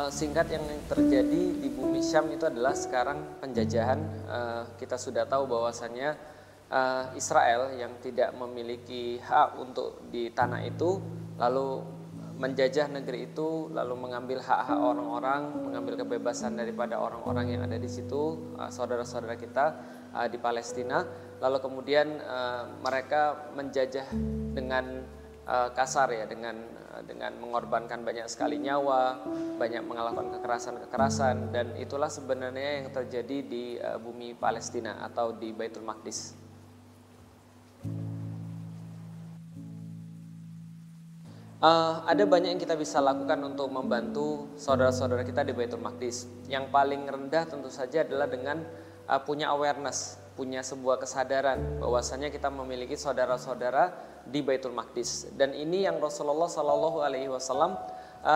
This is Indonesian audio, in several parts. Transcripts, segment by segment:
Singkat, yang terjadi di bumi Syam itu adalah sekarang penjajahan. Kita sudah tahu bahwasannya Israel yang tidak memiliki hak untuk di tanah itu, lalu menjajah negeri itu, lalu mengambil hak-hak orang-orang, mengambil kebebasan daripada orang-orang yang ada di situ, saudara-saudara kita di Palestina. Lalu kemudian mereka menjajah dengan kasar ya, dengan mengorbankan banyak sekali nyawa, banyak melakukan kekerasan-kekerasan, dan itulah sebenarnya yang terjadi di bumi Palestina atau di Baitul Maqdis. Ada banyak yang kita bisa lakukan untuk membantu saudara-saudara kita di Baitul Maqdis. Yang paling rendah tentu saja adalah dengan punya awareness, punya sebuah kesadaran bahwasanya kita memiliki saudara-saudara di Baitul Maqdis. Dan ini yang Rasulullah Shallallahu Alaihi Wasallam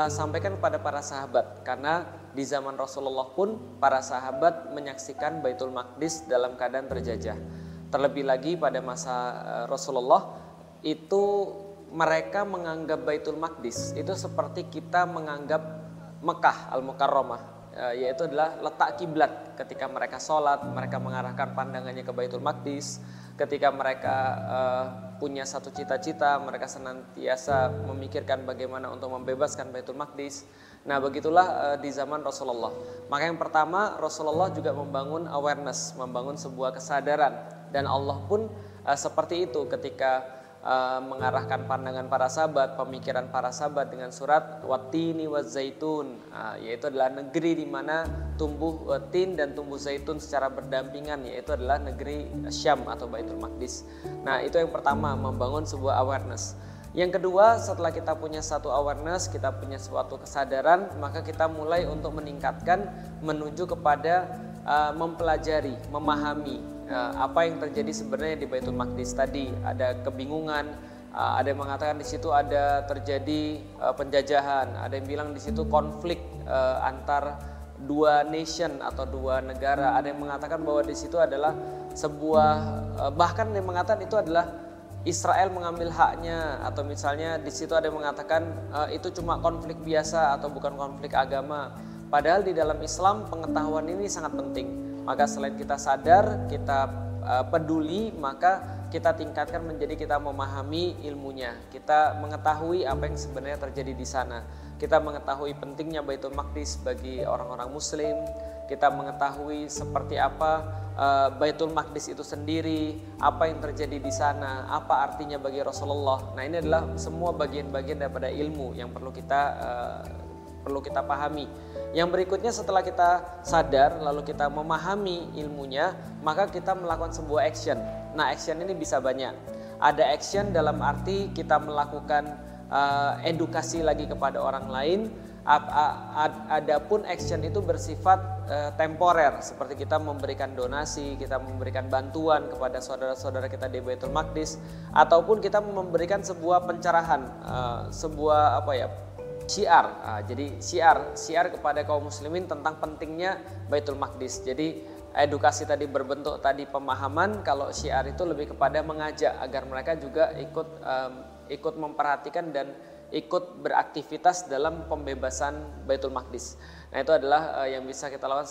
sampaikan kepada para sahabat, karena di zaman Rasulullah pun para sahabat menyaksikan Baitul Maqdis dalam keadaan terjajah. Terlebih lagi pada masa Rasulullah itu mereka menganggap Baitul Maqdis itu seperti kita menganggap Mekah Al-Mukarramah, yaitu adalah letak kiblat. Ketika mereka sholat, mereka mengarahkan pandangannya ke Baitul Maqdis. Ketika mereka punya satu cita-cita, mereka senantiasa memikirkan bagaimana untuk membebaskan Baitul Maqdis. Nah, begitulah di zaman Rasulullah. Maka yang pertama, Rasulullah juga membangun awareness, membangun sebuah kesadaran. Dan Allah pun seperti itu ketika mengarahkan pandangan para sahabat, pemikiran para sahabat dengan surat Wattini Wazzaitun, yaitu adalah negeri di mana tumbuh tin dan tumbuh zaitun secara berdampingan, yaitu adalah negeri Syam atau Baitul Maqdis. Nah, itu yang pertama, membangun sebuah awareness. Yang kedua, setelah kita punya satu awareness, kita punya suatu kesadaran, maka kita mulai untuk meningkatkan menuju kepada mempelajari, memahami apa yang terjadi sebenarnya di Baitul Maqdis tadi. Ada kebingungan, ada yang mengatakan di situ ada terjadi penjajahan, ada yang bilang di situ konflik antar dua nation atau dua negara, ada yang mengatakan bahwa di situ adalah sebuah bahkan yang mengatakan itu adalah Israel mengambil haknya, atau misalnya di situ ada yang mengatakan itu cuma konflik biasa atau bukan konflik agama. Padahal di dalam Islam pengetahuan ini sangat penting. Maka selain kita sadar, kita peduli, maka kita tingkatkan menjadi kita memahami ilmunya. Kita mengetahui apa yang sebenarnya terjadi di sana. Kita mengetahui pentingnya Baitul Maqdis bagi orang-orang Muslim. Kita mengetahui seperti apa Baitul Maqdis itu sendiri, apa yang terjadi di sana, apa artinya bagi Rasulullah. Nah, ini adalah semua bagian-bagian daripada ilmu yang perlu kita pahami. Yang berikutnya, setelah kita sadar lalu kita memahami ilmunya, maka kita melakukan sebuah action. Nah, action ini bisa banyak. Ada action dalam arti kita melakukan edukasi lagi kepada orang lain. Adapun action itu bersifat temporer, seperti kita memberikan donasi, kita memberikan bantuan kepada saudara-saudara kita di Baitul Maqdis, ataupun kita memberikan sebuah pencerahan, sebuah syiar. Jadi syiar kepada kaum muslimin tentang pentingnya Baitul Maqdis. Jadi edukasi tadi berbentuk tadi pemahaman, kalau syiar itu lebih kepada mengajak agar mereka juga ikut memperhatikan dan ikut beraktivitas dalam pembebasan Baitul Maqdis. Nah, itu adalah yang bisa kita lakukan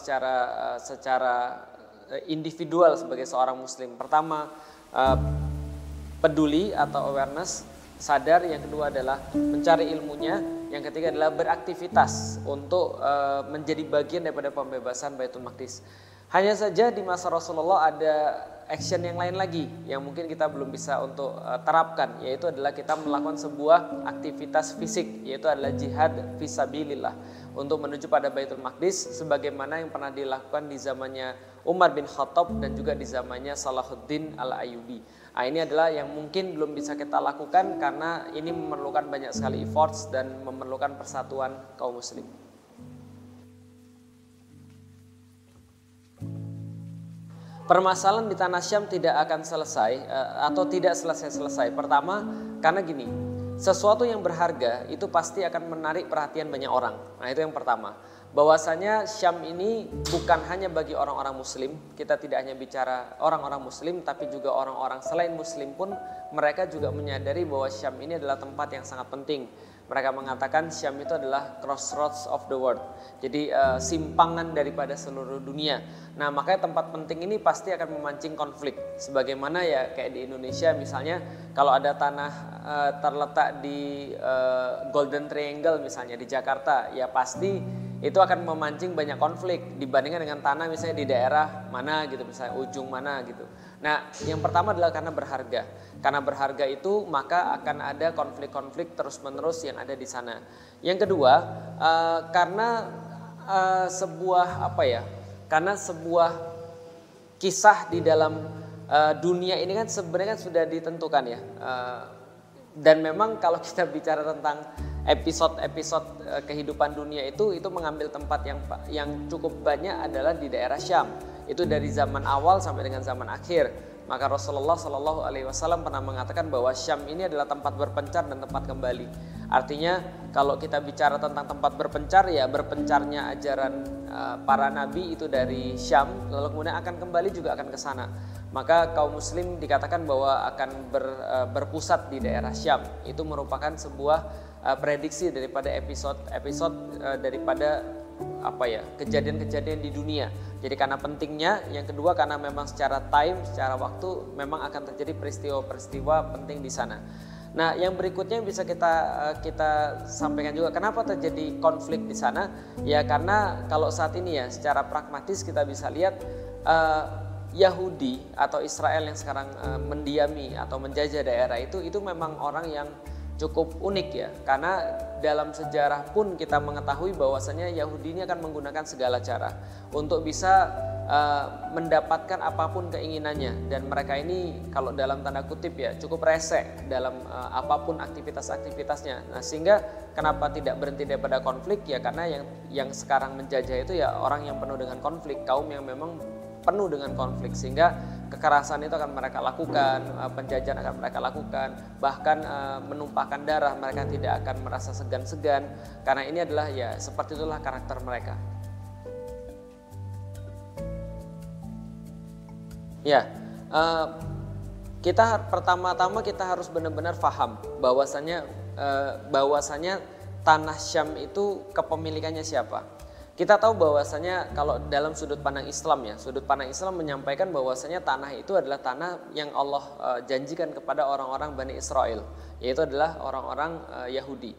secara individual sebagai seorang muslim. Pertama, peduli atau awareness, sadar. Yang kedua adalah mencari ilmunya. Yang ketiga adalah beraktivitas untuk menjadi bagian daripada pembebasan Baitul Maqdis. Hanya saja di masa Rasulullah ada action yang lain lagi yang mungkin kita belum bisa untuk terapkan, yaitu adalah kita melakukan sebuah aktivitas fisik, yaitu adalah jihad fisabilillah untuk menuju pada Baitul Maqdis, sebagaimana yang pernah dilakukan di zamannya Umar bin Khattab dan juga di zamannya Salahuddin Al-Ayyubi. Nah, ini adalah yang mungkin belum bisa kita lakukan karena ini memerlukan banyak sekali efforts dan memerlukan persatuan kaum muslim. Permasalahan di Tanah Syam tidak akan selesai atau tidak selesai-selesai. Pertama, karena gini, sesuatu yang berharga itu pasti akan menarik perhatian banyak orang. Nah, itu yang pertama. Bahwasanya Syam ini bukan hanya bagi orang-orang muslim. Kita tidak hanya bicara orang-orang muslim, tapi juga orang-orang selain muslim pun mereka juga menyadari bahwa Syam ini adalah tempat yang sangat penting. Mereka mengatakan Syam itu adalah crossroads of the world. Jadi simpangan daripada seluruh dunia. Nah, makanya tempat penting ini pasti akan memancing konflik. Sebagaimana ya kayak di Indonesia misalnya, kalau ada tanah terletak di Golden Triangle misalnya di Jakarta, ya pasti itu akan memancing banyak konflik dibandingkan dengan tanah misalnya di daerah mana gitu, misalnya ujung mana gitu. Nah, yang pertama adalah karena berharga. Karena berharga itu maka akan ada konflik-konflik terus-menerus yang ada di sana. Yang kedua, karena karena sebuah kisah di dalam dunia ini kan sebenarnya kan sudah ditentukan ya. Dan memang kalau kita bicara tentang episode-episode kehidupan dunia itu mengambil tempat yang cukup banyak adalah di daerah Syam. Itu dari zaman awal sampai dengan zaman akhir. Maka Rasulullah Shallallahu Alaihi Wasallam pernah mengatakan bahwa Syam ini adalah tempat berpencar dan tempat kembali. Artinya kalau kita bicara tentang tempat berpencar, ya berpencarnya ajaran para nabi itu dari Syam, lalu kemudian akan kembali juga akan ke sana. Maka kaum muslim dikatakan bahwa akan berpusat di daerah Syam. Itu merupakan sebuah prediksi daripada episode daripada kejadian-kejadian di dunia. Jadi karena pentingnya, yang kedua karena memang secara time, secara waktu memang akan terjadi peristiwa-peristiwa penting di sana. Nah, yang berikutnya yang bisa kita sampaikan juga, kenapa terjadi konflik di sana? Ya karena kalau saat ini ya secara pragmatis kita bisa lihat Yahudi atau Israel yang sekarang mendiami atau menjajah daerah itu memang orang yang cukup unik ya, karena dalam sejarah pun kita mengetahui bahwasanya Yahudi ini akan menggunakan segala cara untuk bisa mendapatkan apapun keinginannya, dan mereka ini kalau dalam tanda kutip ya cukup rese dalam apapun aktivitasnya. Nah, sehingga kenapa tidak berhenti daripada konflik ya, karena yang sekarang menjajah itu ya orang yang penuh dengan konflik, kaum yang memang penuh dengan konflik, sehingga kekerasan itu akan mereka lakukan, penjajahan akan mereka lakukan, bahkan menumpahkan darah mereka tidak akan merasa segan-segan, karena ini adalah ya seperti itulah karakter mereka. Ya, pertama-tama kita harus benar-benar paham bahwasanya tanah Syam itu kepemilikannya siapa. Kita tahu bahwasanya kalau dalam sudut pandang Islam ya, sudut pandang Islam menyampaikan bahwasanya tanah itu adalah tanah yang Allah janjikan kepada orang-orang Bani Israel, yaitu adalah orang-orang Yahudi.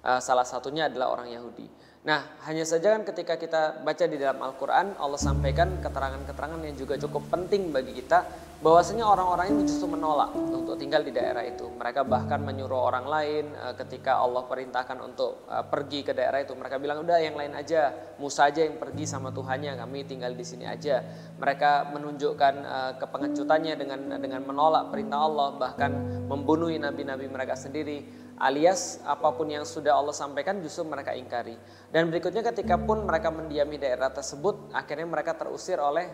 Salah satunya adalah orang Yahudi. Nah, hanya saja kan ketika kita baca di dalam Al-Quran, Allah sampaikan keterangan-keterangan yang juga cukup penting bagi kita, bahwasanya orang-orang ini justru menolak untuk tinggal di daerah itu. Mereka bahkan menyuruh orang lain ketika Allah perintahkan untuk pergi ke daerah itu. Mereka bilang, udah yang lain aja, Musa aja yang pergi sama Tuhannya, kami tinggal di sini aja. Mereka menunjukkan kepengecutannya dengan menolak perintah Allah, bahkan membunuh nabi-nabi mereka sendiri. Alias apapun yang sudah Allah sampaikan justru mereka ingkari. Dan berikutnya ketika pun mereka mendiami daerah tersebut, akhirnya mereka terusir oleh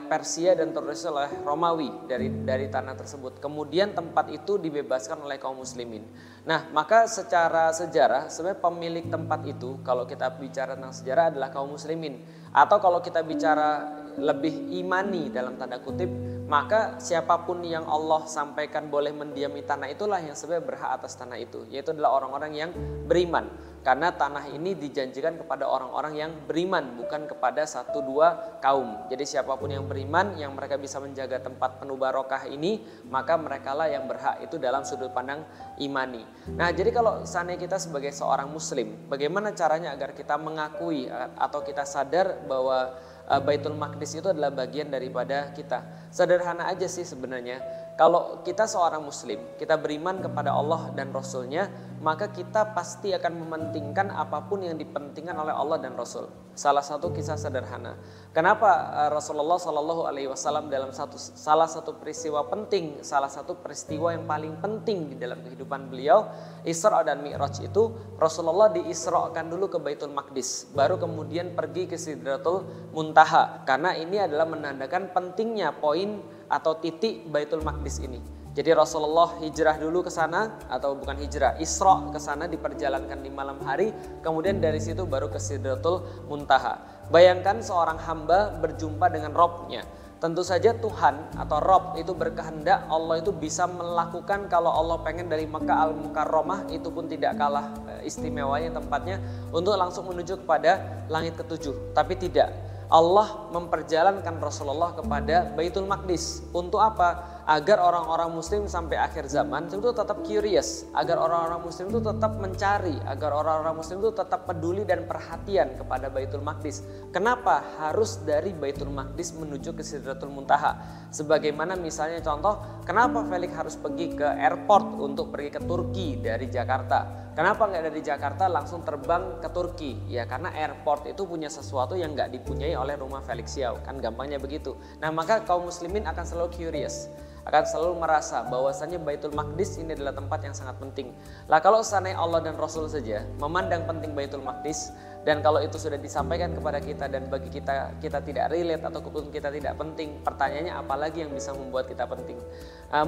Persia dan terusir oleh Romawi dari tanah tersebut. Kemudian tempat itu dibebaskan oleh kaum muslimin. Nah, maka secara sejarah sebenarnya pemilik tempat itu, kalau kita bicara tentang sejarah, adalah kaum muslimin. Atau kalau kita bicara lebih imani dalam tanda kutip, maka siapapun yang Allah sampaikan boleh mendiami tanah itulah yang sebenarnya berhak atas tanah itu, yaitu adalah orang-orang yang beriman. Karena tanah ini dijanjikan kepada orang-orang yang beriman, bukan kepada 1-2 kaum. Jadi siapapun yang beriman, yang mereka bisa menjaga tempat penuh barokah ini, maka merekalah yang berhak itu dalam sudut pandang imani. Nah, jadi kalau seandainya kita sebagai seorang muslim, bagaimana caranya agar kita mengakui atau kita sadar bahwa Baitul Maqdis itu adalah bagian daripada kita. Sederhana aja sih sebenarnya. Kalau kita seorang muslim, kita beriman kepada Allah dan Rasulnya, maka kita pasti akan mementingkan apapun yang dipentingkan oleh Allah dan Rasul. Salah satu kisah sederhana. Kenapa Rasulullah Shallallahu Alaihi Wasallam dalam salah satu peristiwa penting, salah satu peristiwa yang paling penting di dalam kehidupan beliau, Isra dan Mi'raj itu, Rasulullah diisrakan dulu ke Baitul Maqdis, baru kemudian pergi ke Sidratul Muntaha. Karena ini adalah menandakan pentingnya poin atau titik Baitul Maqdis ini. Jadi Rasulullah hijrah dulu ke sana, atau bukan hijrah, Isra ke sana, diperjalankan di malam hari, kemudian dari situ baru ke Sidratul Muntaha. Bayangkan seorang hamba berjumpa dengan Robnya. tentu saja Tuhan atau Rob itu berkehendak Allah itu bisa melakukan, kalau Allah pengen dari Mekah Al-Mukarramah itu pun tidak kalah istimewanya tempatnya untuk langsung menuju kepada langit ketujuh. Tapi tidak, Allah memperjalankan Rasulullah kepada Baitul Maqdis. Untuk apa? Agar orang-orang muslim sampai akhir zaman itu tetap curious, agar orang-orang muslim itu tetap mencari, agar orang-orang muslim itu tetap peduli dan perhatian kepada Baitul Maqdis. Kenapa harus dari Baitul Maqdis menuju ke Sidratul Muntaha? Sebagaimana misalnya contoh, kenapa Felix harus pergi ke airport untuk pergi ke Turki dari Jakarta? Kenapa nggak dari Jakarta langsung terbang ke Turki? Ya karena airport itu punya sesuatu yang nggak dipunyai oleh rumah Felix Yao, kan gampangnya begitu. Nah maka kaum muslimin akan selalu curious, akan selalu merasa bahwasannya Baitul Maqdis ini adalah tempat yang sangat penting. Lah kalau seandainya Allah dan Rasul saja memandang penting Baitul Maqdis, dan kalau itu sudah disampaikan kepada kita dan bagi kita tidak relate ataupun kita tidak penting, pertanyaannya apalagi yang bisa membuat kita penting?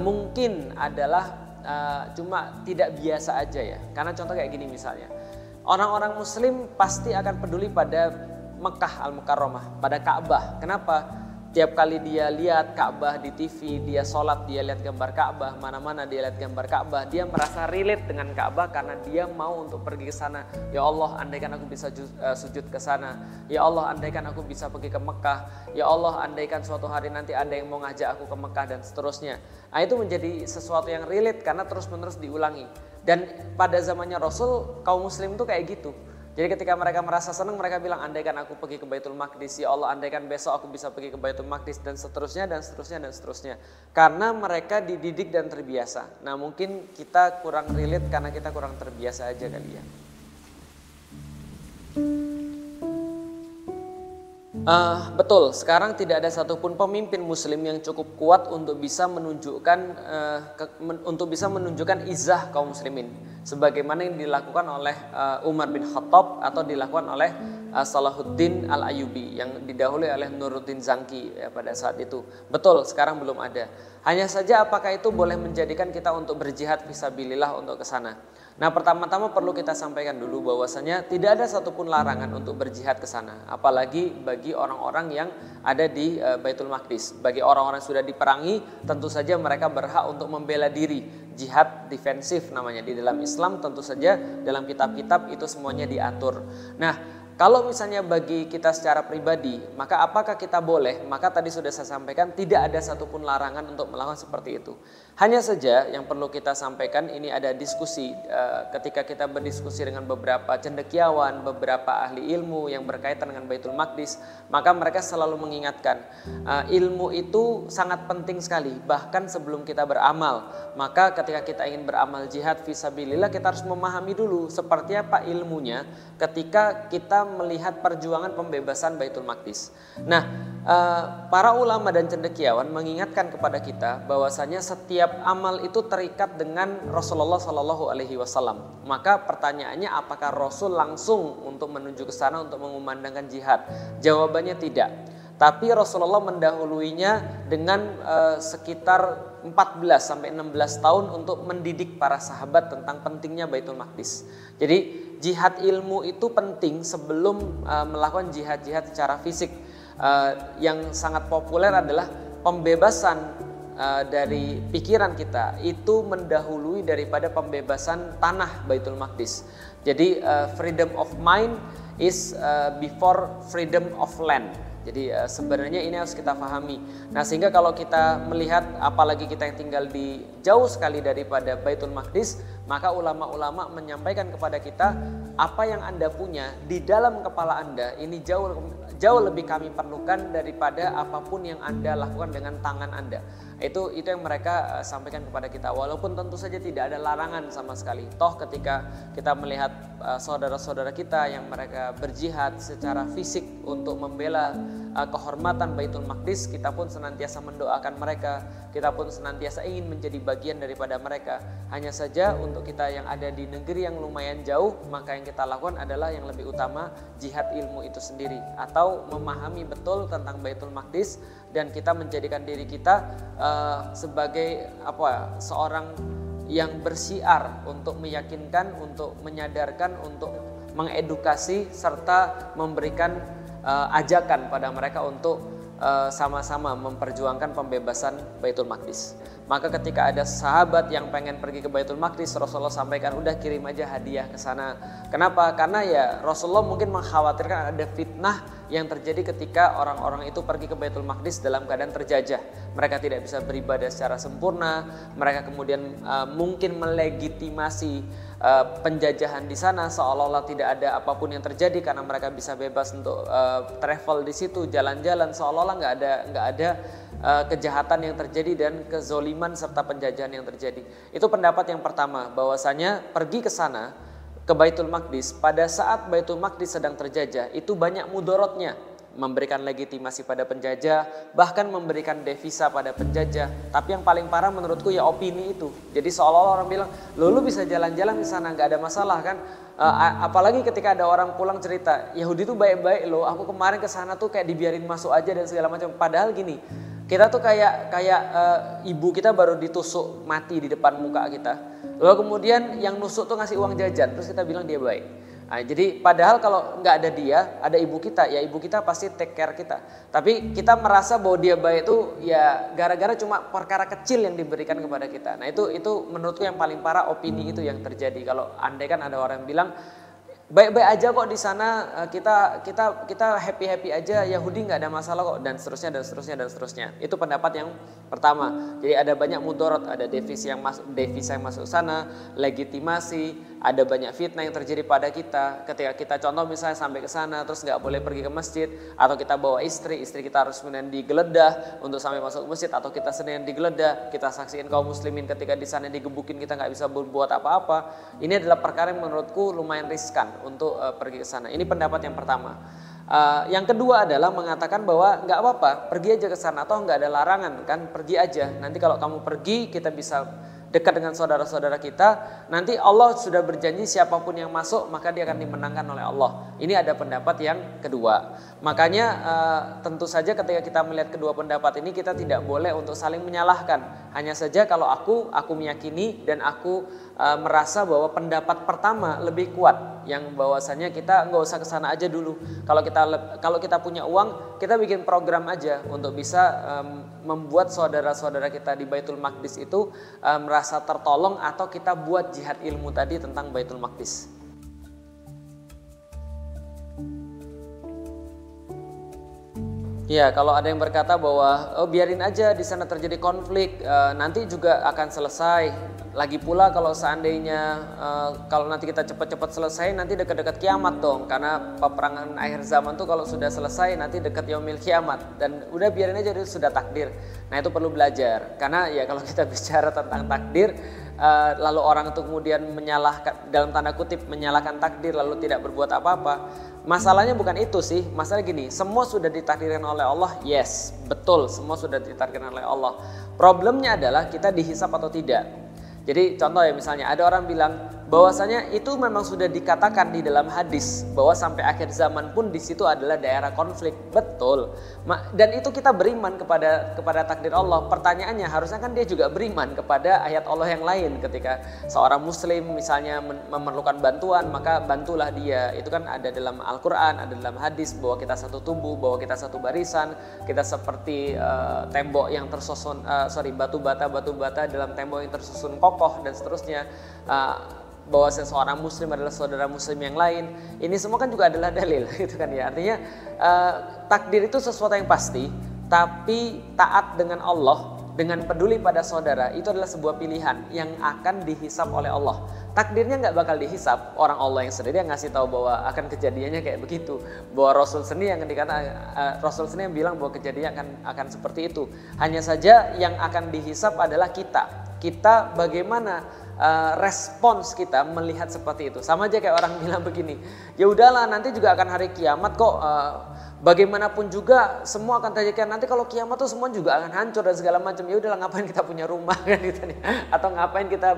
Mungkin adalah cuma tidak biasa aja ya. Karena contoh kayak gini misalnya, orang-orang muslim pasti akan peduli pada Mekah Al-Mukarramah, pada Ka'bah. Kenapa? Tiap kali dia lihat Ka'bah di TV, dia sholat, dia lihat gambar Ka'bah, mana-mana dia lihat gambar Ka'bah, dia merasa relate dengan Ka'bah karena dia mau untuk pergi ke sana. Ya Allah, andaikan aku bisa sujud ke sana. Ya Allah, andaikan aku bisa pergi ke Mekah. Ya Allah, andaikan suatu hari nanti ada yang mau ngajak aku ke Mekah dan seterusnya. Nah, itu menjadi sesuatu yang relate karena terus-menerus diulangi. Dan pada zamannya Rasul, kaum muslim itu kayak gitu. Jadi ketika mereka merasa senang, mereka bilang andaikan aku pergi ke Baitul Maqdis, ya Allah andaikan besok aku bisa pergi ke Baitul Maqdis, dan seterusnya dan seterusnya dan seterusnya. Karena mereka dididik dan terbiasa. Nah mungkin kita kurang relate karena kita kurang terbiasa aja kali ya. Betul, sekarang tidak ada satupun pemimpin muslim yang cukup kuat untuk bisa menunjukkan izah kaum muslimin sebagaimana yang dilakukan oleh Umar bin Khattab atau dilakukan oleh Salahuddin Al-Ayyubi yang didahului oleh Nuruddin Zanki ya, pada saat itu. Betul, sekarang belum ada. Hanya saja apakah itu boleh menjadikan kita untuk berjihad fisabilillah untuk ke sana? Nah, pertama-tama perlu kita sampaikan dulu bahwasanya tidak ada satupun larangan untuk berjihad ke sana, apalagi bagi orang-orang yang ada di Baitul Maqdis. Bagi orang-orang yang sudah diperangi, tentu saja mereka berhak untuk membela diri. Jihad defensif namanya di dalam Islam, tentu saja dalam kitab-kitab itu semuanya diatur. Nah, kalau misalnya bagi kita secara pribadi, maka apakah kita boleh? Maka tadi sudah saya sampaikan tidak ada satupun larangan untuk melakukan seperti itu. Hanya saja yang perlu kita sampaikan, ini ada diskusi ketika kita berdiskusi dengan beberapa cendekiawan, beberapa ahli ilmu yang berkaitan dengan Baitul Maqdis, maka mereka selalu mengingatkan ilmu itu sangat penting sekali. Bahkan sebelum kita beramal, maka ketika kita ingin beramal jihad fisabilillah, kita harus memahami dulu seperti apa ilmunya ketika kita melihat perjuangan pembebasan Baitul Maqdis. Nah, para ulama dan cendekiawan mengingatkan kepada kita bahwasanya setiap amal itu terikat dengan Rasulullah Shallallahu Alaihi Wasallam. Maka pertanyaannya, apakah Rasul langsung untuk menuju ke sana untuk mengumandangkan jihad? Jawabannya tidak. Tapi Rasulullah mendahuluinya dengan sekitar 14 sampai 16 tahun untuk mendidik para sahabat tentang pentingnya Baitul Maqdis. Jadi jihad ilmu itu penting sebelum melakukan jihad-jihad secara fisik. Yang sangat populer adalah pembebasan dari pikiran kita itu mendahului daripada pembebasan tanah Baitul Maqdis. Jadi freedom of mind is before freedom of land. Jadi sebenarnya ini harus kita pahami. Nah, sehingga kalau kita melihat apalagi kita yang tinggal di jauh sekali daripada Baitul Maqdis, maka ulama-ulama menyampaikan kepada kita, apa yang Anda punya di dalam kepala Anda ini jauh lebih kami perlukan daripada apapun yang Anda lakukan dengan tangan Anda. Itu yang mereka sampaikan kepada kita, walaupun tentu saja tidak ada larangan sama sekali. Toh ketika kita melihat saudara-saudara kita yang mereka berjihad secara fisik untuk membela kehormatan Baitul Maqdis, kita pun senantiasa mendoakan mereka, kita pun senantiasa ingin menjadi bagian daripada mereka. Hanya saja untuk kita yang ada di negeri yang lumayan jauh, maka yang kita lakukan adalah yang lebih utama jihad ilmu itu sendiri, atau memahami betul tentang Baitul Maqdis, dan kita menjadikan diri kita sebagai seorang yang bersiar untuk meyakinkan, untuk menyadarkan, untuk mengedukasi serta memberikan ajakan pada mereka untuk sama-sama memperjuangkan pembebasan Baitul Maqdis. Maka ketika ada sahabat yang pengen pergi ke Baitul Maqdis, Rasulullah sampaikan, udah kirim aja hadiah ke sana. Kenapa? Karena ya Rasulullah mungkin mengkhawatirkan ada fitnah yang terjadi ketika orang-orang itu pergi ke Baitul Maqdis dalam keadaan terjajah. Mereka tidak bisa beribadah secara sempurna, mereka kemudian mungkin melegitimasi penjajahan di sana seolah-olah tidak ada apapun yang terjadi karena mereka bisa bebas untuk travel di situ, jalan-jalan, seolah-olah nggak ada kejahatan yang terjadi dan kezoliman serta penjajahan yang terjadi. Itu pendapat yang pertama, bahwasanya pergi ke sana ke Baitul Maqdis pada saat Baitul Maqdis sedang terjajah itu banyak mudorotnya, memberikan legitimasi pada penjajah, bahkan memberikan devisa pada penjajah. Tapi yang paling parah menurutku ya opini itu. Jadi seolah-olah orang bilang, lu bisa jalan-jalan di sana nggak ada masalah kan? Apalagi ketika ada orang pulang cerita, Yahudi tuh baik-baik loh. Aku kemarin ke sana tuh kayak dibiarin masuk aja dan segala macam. Padahal gini, kita tuh kayak ibu kita baru ditusuk mati di depan muka kita. Lalu kemudian yang nusuk tuh ngasih uang jajan, terus kita bilang dia baik. Nah, jadi padahal kalau nggak ada dia, ada ibu kita, ya ibu kita pasti take care kita. Tapi kita merasa bahwa dia baik itu ya gara-gara cuma perkara kecil yang diberikan kepada kita. Nah itu menurutku yang paling parah, opini itu yang terjadi. Kalau andai kan ada orang yang bilang baik-baik aja kok di sana, kita happy aja, Yahudi nggak ada masalah kok, dan seterusnya. Itu pendapat yang pertama. Jadi ada banyak mudorot, ada devisa yang masuk sana, legitimasi, ada banyak fitnah yang terjadi pada kita. Ketika kita contoh misalnya sampai ke sana terus nggak boleh pergi ke masjid, atau kita bawa istri kita harus kemudian digeledah untuk sampai masuk ke masjid, atau kita sendiri digeledah, kita saksiin kaum muslimin ketika di sana digebukin, kita nggak bisa berbuat apa-apa. Ini adalah perkara yang menurutku lumayan riskan untuk pergi ke sana. Ini pendapat yang pertama. Yang kedua adalah mengatakan bahwa nggak apa-apa, pergi aja ke sana, atau nggak ada larangan kan, pergi aja. Nanti kalau kamu pergi, kita bisa dekat dengan saudara-saudara kita. Nanti Allah sudah berjanji siapapun yang masuk maka dia akan dimenangkan oleh Allah. Ini ada pendapat yang kedua. Makanya tentu saja ketika kita melihat kedua pendapat ini, kita tidak boleh untuk saling menyalahkan. Hanya saja kalau aku meyakini dan aku merasa bahwa pendapat pertama lebih kuat, yang bahwasanya kita nggak usah kesana aja dulu. Kalau kita punya uang, kita bikin program aja untuk bisa membuat saudara-saudara kita di Baitul Maqdis itu merasa tertolong, atau kita buat jihad ilmu tadi tentang Baitul Maqdis. Ya, kalau ada yang berkata bahwa biarin aja di sana terjadi konflik, nanti juga akan selesai. Lagi pula kalau seandainya kalau nanti kita cepat-cepat selesai, nanti dekat-dekat kiamat dong. Karena peperangan akhir zaman tuh kalau sudah selesai nanti dekat yaumil kiamat, dan udah biarin aja, itu sudah takdir. Nah itu perlu belajar, karena ya kalau kita bicara tentang takdir, lalu orang itu kemudian menyalahkan, dalam tanda kutip menyalahkan takdir lalu tidak berbuat apa-apa. Masalahnya bukan itu sih, masalah gini, semua sudah ditakdirkan oleh Allah, yes, betul, semua sudah ditakdirkan oleh Allah. Problemnya adalah kita dihisap atau tidak. Jadi contoh ya, misalnya ada orang bilang bahwasanya itu memang sudah dikatakan di dalam hadis bahwa sampai akhir zaman pun di situ adalah daerah konflik. Betul. Dan itu kita beriman kepada takdir Allah. Pertanyaannya harusnya kan dia juga beriman kepada ayat Allah yang lain. Ketika seorang muslim misalnya memerlukan bantuan, maka bantulah dia. Itu kan ada dalam Al-Qur'an, ada dalam hadis bahwa kita satu tubuh, bahwa kita satu barisan, kita seperti tembok yang tersusun batu bata dalam tembok yang tersusun kokoh dan seterusnya. Bahwa seorang muslim adalah saudara muslim yang lain, ini semua kan juga adalah dalil gitu kan ya. Artinya takdir itu sesuatu yang pasti, tapi taat dengan Allah, dengan peduli pada saudara, itu adalah sebuah pilihan yang akan dihisap oleh Allah. Takdirnya nggak bakal dihisap, orang Allah yang sendiri yang ngasih tahu bahwa akan kejadiannya kayak begitu, bahwa Rasul sendiri Rasul sendiri yang bilang bahwa kejadiannya akan seperti itu. Hanya saja yang akan dihisap adalah kita bagaimana respons kita melihat seperti itu. Sama aja kayak orang bilang begini, ya udahlah nanti juga akan hari kiamat kok, bagaimanapun juga semua akan terjadi. Nanti kalau kiamat tuh semua juga akan hancur dan segala macam. Ya udahlah, ngapain kita punya rumah kan gitu nih, atau ngapain kita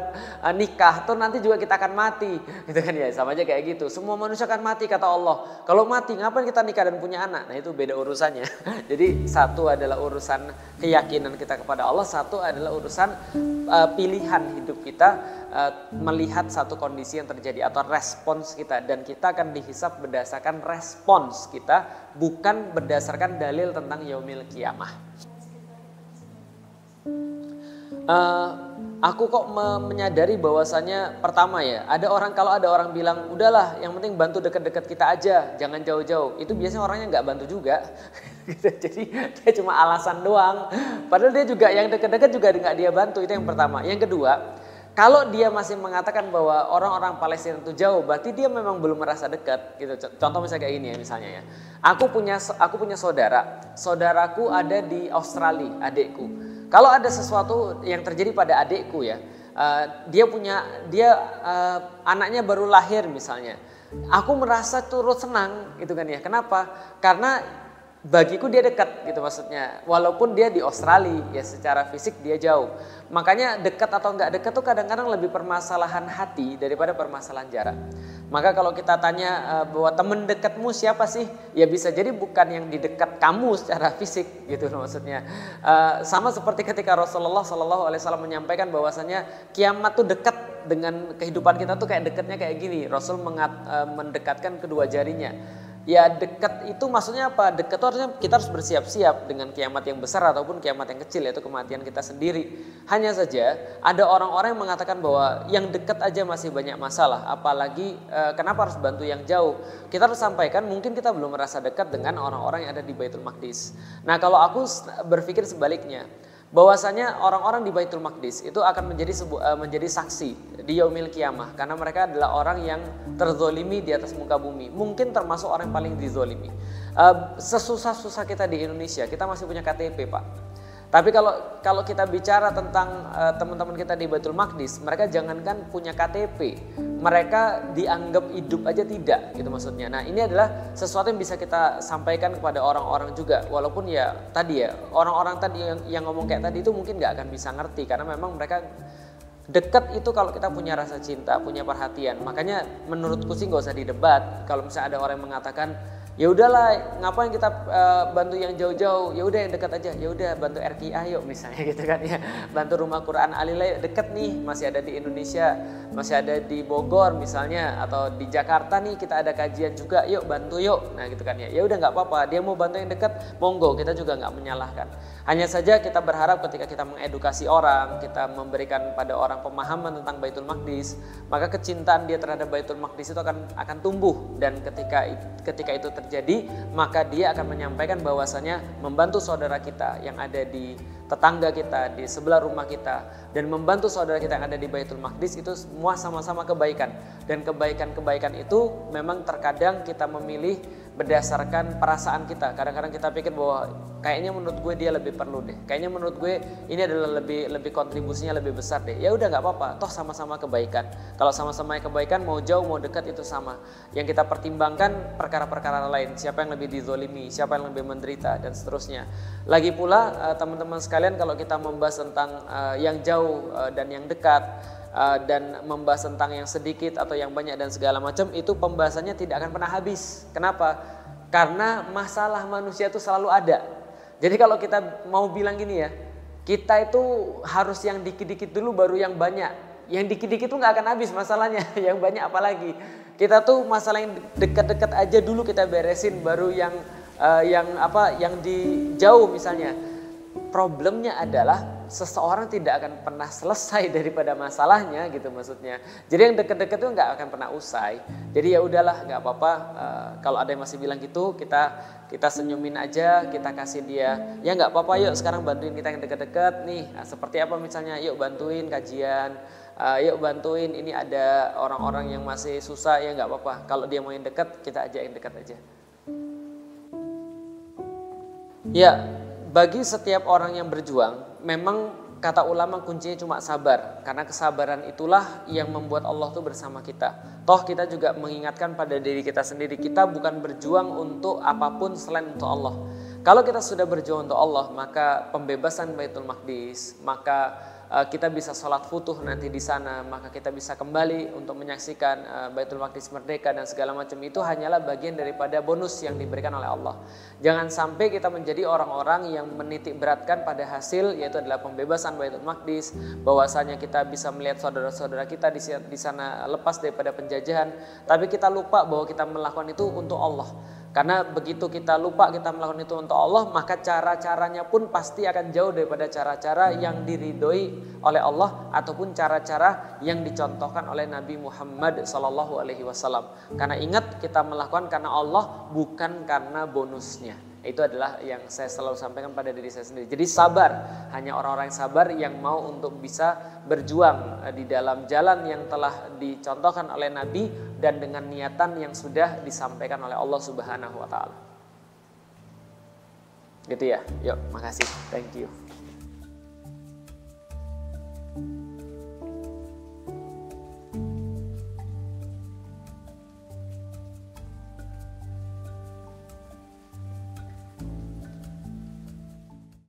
nikah, atau nanti juga kita akan mati gitu kan ya. Sama aja kayak gitu, semua manusia akan mati kata Allah. Kalau mati ngapain kita nikah dan punya anak? Nah itu beda urusannya. Jadi satu adalah urusan keyakinan kita kepada Allah, satu adalah urusan pilihan hidup kita, melihat satu kondisi yang terjadi atau respons kita, dan kita akan dihisap berdasarkan respons kita, bukan bukan berdasarkan dalil tentang yaumil qiyamah. Aku kok menyadari bahwasannya pertama ya, kalau ada orang bilang udahlah yang penting bantu dekat-dekat kita aja, jangan jauh-jauh, itu biasanya orangnya nggak bantu juga. Jadi dia cuma alasan doang, padahal dia juga yang dekat-dekat juga nggak dia bantu. Itu yang pertama. Yang kedua, kalau dia masih mengatakan bahwa orang-orang Palestina itu jauh, berarti dia memang belum merasa dekat gitu. Contoh misalnya kayak ini ya, misalnya ya, aku punya saudaraku ada di Australia, adikku. Kalau ada sesuatu yang terjadi pada adikku ya, anaknya baru lahir misalnya, aku merasa turut senang gitu kan ya. Kenapa? Karena bagiku dia dekat gitu maksudnya. Walaupun dia di Australia ya, secara fisik dia jauh. Makanya dekat atau enggak dekat tuh kadang-kadang lebih permasalahan hati daripada permasalahan jarak. Maka kalau kita tanya bahwa teman dekatmu siapa sih? Ya bisa jadi bukan yang di dekat kamu secara fisik gitu maksudnya. Sama seperti ketika Rasulullah SAW menyampaikan bahwasanya kiamat tuh dekat dengan kehidupan kita tuh kayak dekatnya kayak gini. Rasul mendekatkan kedua jarinya. Ya dekat itu maksudnya apa? Dekat itu artinya kita harus bersiap-siap dengan kiamat yang besar ataupun kiamat yang kecil, yaitu kematian kita sendiri. Hanya saja ada orang-orang yang mengatakan bahwa yang dekat aja masih banyak masalah, apalagi kenapa harus bantu yang jauh? Kita harus sampaikan mungkin kita belum merasa dekat dengan orang-orang yang ada di Baitul Maqdis. Nah kalau aku berpikir sebaliknya, bahwasanya orang-orang di Baitul Maqdis itu akan menjadi saksi di yaumil qiyamah, karena mereka adalah orang yang terzolimi di atas muka bumi, mungkin termasuk orang yang paling dizolimi. Sesusah-susah kita di Indonesia, kita masih punya KTP Pak. Tapi kalau kita bicara tentang teman-teman kita di Baitul Maqdis, mereka jangankan punya KTP, mereka dianggap hidup aja tidak gitu maksudnya. Nah ini adalah sesuatu yang bisa kita sampaikan kepada orang-orang juga, walaupun ya tadi ya orang-orang tadi yang ngomong kayak tadi itu mungkin nggak akan bisa ngerti, karena memang mereka dekat itu kalau kita punya rasa cinta, punya perhatian. Makanya menurutku sih nggak usah didebat. Kalau misalnya ada orang yang mengatakan ya udahlah ngapain kita bantu yang jauh-jauh, ya udah yang dekat aja, ya udah bantu RKA yuk misalnya gitu kan ya, bantu rumah Quran Alilay dekat nih, masih ada di Indonesia, masih ada di Bogor misalnya, atau di Jakarta nih kita ada kajian juga, yuk bantu yuk, nah gitu kan ya, ya udah nggak apa-apa, dia mau bantu yang dekat monggo, kita juga nggak menyalahkan. Hanya saja kita berharap ketika kita mengedukasi orang, kita memberikan pada orang pemahaman tentang Baitul Maqdis, maka kecintaan dia terhadap Baitul Maqdis itu akan tumbuh, dan ketika itu terjadi, maka dia akan menyampaikan bahwasanya membantu saudara kita yang ada di tetangga kita, di sebelah rumah kita, dan membantu saudara kita yang ada di Baitul Maqdis itu semua sama-sama kebaikan. Dan kebaikan-kebaikan itu memang terkadang kita memilih berdasarkan perasaan kita. Kadang-kadang kita pikir bahwa kayaknya menurut gue dia lebih perlu deh, kayaknya menurut gue ini adalah lebih kontribusinya lebih besar deh. Ya udah nggak apa-apa, toh sama-sama kebaikan. Kalau sama-sama kebaikan, mau jauh mau dekat itu sama. Yang kita pertimbangkan perkara-perkara lain, siapa yang lebih dizolimi, siapa yang lebih menderita, dan seterusnya. Lagi pula teman-teman sekalian, kalau kita membahas tentang yang jauh dan yang dekat, dan membahas tentang yang sedikit atau yang banyak dan segala macam, itu pembahasannya tidak akan pernah habis. Kenapa? Karena masalah manusia itu selalu ada. Jadi kalau kita mau bilang gini ya, kita itu harus yang dikit-dikit dulu baru yang banyak. Yang dikit-dikit tuh nggak akan habis masalahnya, yang banyak apalagi. Kita tuh masalah yang dekat-dekat aja dulu kita beresin, baru yang di jauh misalnya. Problemnya adalah seseorang tidak akan pernah selesai daripada masalahnya gitu maksudnya. Jadi yang dekat-dekat itu nggak akan pernah usai. Jadi ya udahlah, nggak apa-apa. Kalau ada yang masih bilang gitu, kita senyumin aja, kita kasih dia, ya nggak apa-apa, yuk sekarang bantuin kita yang dekat-dekat nih. Nah, seperti apa misalnya, yuk bantuin kajian, yuk bantuin ini ada orang-orang yang masih susah, ya nggak apa-apa. Kalau dia mau yang dekat, kita ajak yang dekat aja. Ya. Bagi setiap orang yang berjuang, memang kata ulama kuncinya cuma sabar. Karena kesabaran itulah yang membuat Allah tuh bersama kita. Toh kita juga mengingatkan pada diri kita sendiri, kita bukan berjuang untuk apapun selain untuk Allah. Kalau kita sudah berjuang untuk Allah, maka pembebasan Baitul Maqdis, maka kita bisa sholat futuh nanti di sana, maka kita bisa kembali untuk menyaksikan Baitul Maqdis merdeka dan segala macam, itu hanyalah bagian daripada bonus yang diberikan oleh Allah. Jangan sampai kita menjadi orang-orang yang menitik beratkan pada hasil, yaitu adalah pembebasan Baitul Maqdis, bahwasanya kita bisa melihat saudara-saudara kita di sana lepas daripada penjajahan, tapi kita lupa bahwa kita melakukan itu untuk Allah. Karena begitu kita lupa kita melakukan itu untuk Allah, maka cara-caranya pun pasti akan jauh daripada cara-cara yang diridhoi oleh Allah ataupun cara-cara yang dicontohkan oleh Nabi Muhammad SAW. Karena ingat, kita melakukan karena Allah, bukan karena bonusnya. Itu adalah yang saya selalu sampaikan pada diri saya sendiri. Jadi sabar, hanya orang-orang yang sabar yang mau untuk bisa berjuang di dalam jalan yang telah dicontohkan oleh Nabi dan dengan niatan yang sudah disampaikan oleh Allah Subhanahu wa taala. Gitu ya. Yuk, makasih. Thank you.